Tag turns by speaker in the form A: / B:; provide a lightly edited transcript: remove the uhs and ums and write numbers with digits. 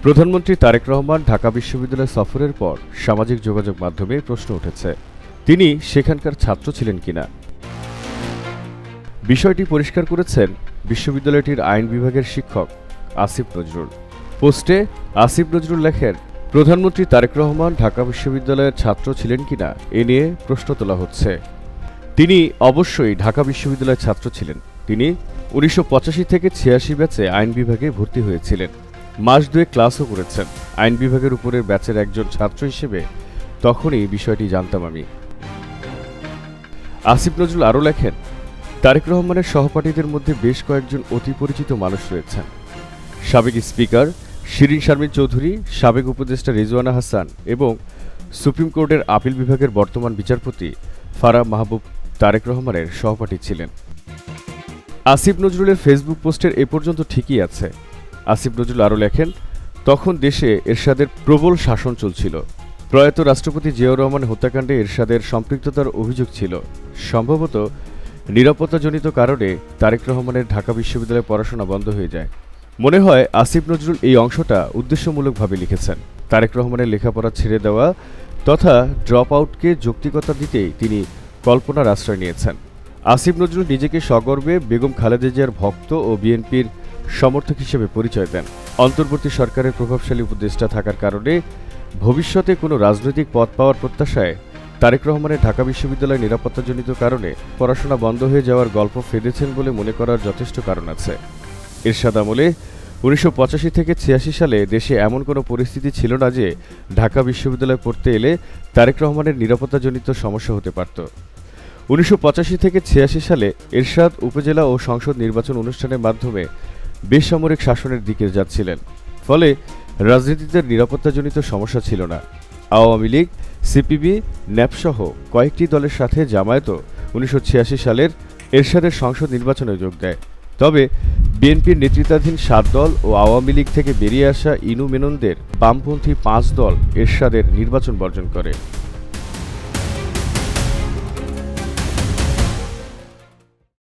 A: প্রধানমন্ত্রী তারেক রহমান ঢাকা বিশ্ববিদ্যালয় সফরের পর সামাজিক যোগাযোগ মাধ্যমে প্রশ্ন উঠেছে, তিনি সেখানকার ছাত্র ছিলেন কিনা। বিষয়টি পরিষ্কার করেছেন বিশ্ববিদ্যালয়টির আইন বিভাগের শিক্ষক আসিফ নজরুল। পোস্টে আসিফ নজরুল লেখেন, প্রধানমন্ত্রী তারেক রহমান ঢাকা বিশ্ববিদ্যালয়ের ছাত্র ছিলেন কিনা এ নিয়ে প্রশ্ন তোলা হচ্ছে। তিনি অবশ্যই ঢাকা বিশ্ববিদ্যালয়ের ছাত্র ছিলেন। তিনি 1985 থেকে 86 ব্যাচে আইন বিভাগে ভর্তি হয়েছিলেন। মাস দুয়েক ক্লাসও করেছেন। আইন বিভাগের উপরের ব্যাচের একজন ছাত্র হিসেবে তখনই বিষয়টি জানতাম আমি। আসিফ নজরুল আরও লেখেন, তারেক রহমানের সহপাঠীদের মধ্যে বেশ কয়েকজন অতি পরিচিত মানুষ রয়েছেন। সাবেক স্পিকার শিরীন শারমিন চৌধুরী, সাবেক উপদেষ্টা রিজওয়ানা হাসান এবং সুপ্রিম কোর্টের আপিল বিভাগের বর্তমান বিচারপতি ফারাহ মাহবুব তারেক রহমানের সহপাঠী ছিলেন। আসিফ নজরুলের ফেসবুক পোস্টের এ পর্যন্ত ঠিকই আছে। আসিফ নজরুল আরও লেখেন, তখন দেশে এরশাদের প্রবল শাসন চলছিল। প্রয়াত রাষ্ট্রপতি জিয়াউর রহমান হত্যাকাণ্ডে এরশাদের সম্পৃক্ততার অভিযোগ ছিল। সম্ভবত নিরাপত্তাজনিত কারণে তারেক রহমানের ঢাকা বিশ্ববিদ্যালয়ে পড়াশোনা বন্ধ হয়ে যায়। মনে হয় আসিফ নজরুল এই অংশটা উদ্দেশ্যমূলকভাবে লিখেছেন। তারেক রহমানের লেখাপড়া ছেড়ে দেওয়া তথা ড্রপ আউটকে যৌক্তিকতা দিতেই তিনি কল্পনার আশ্রয় নিয়েছেন। আসিফ নজরুল নিজেকে সগর্বে বেগম খালেদা জিয়ার ভক্ত ও বিএনপির সমর্থক হিসেবে পরিচয় দেন। অন্তর্বর্তী সরকারের প্রভাবশালী উপদেষ্টা থাকার কারণে ভবিষ্যতে কোনো রাজনৈতিক পদ পাওয়ার প্রত্যাশায় তারেক রহমানের ঢাকা বিশ্ববিদ্যালয় নিরাপত্তাজনিত কারণে পড়াশোনা বন্ধ হয়ে যাওয়ার গল্প ফেঁদেছেন বলে মনে করার যথেষ্ট কারণ আছে। এরশাদ আমলে 1985 থেকে 86 সালে দেশে এমন কোনো পরিস্থিতি ছিল না যে ঢাকা বিশ্ববিদ্যালয়ে পড়তে এলে তারেক রহমানের নিরাপত্তাজনিত সমস্যা হতে পারত। 1985 থেকে 86 সালে এরশাদ উপজেলা ও সংসদ নির্বাচন অনুষ্ঠানের মাধ্যমে বেসামরিক শাসনের দিকে যাচ্ছিলেন। ফলে রাজনীতিতে নিরাপত্তাজনিত সমস্যা ছিল না। আওয়ামী লীগ, সিপিবি, ন্যাপসহ কয়েকটি দলের সাথে জামায়াতও 1986 সালের এরশাদের সংসদ নির্বাচনে যোগ দেয়। তবে বিএনপির নেতৃত্বাধীন 7 দল ও আওয়ামী লীগ থেকে বেরিয়ে আসা ইনু মেননদের বামপন্থী 5 দল এরশাদের নির্বাচন বর্জন করে।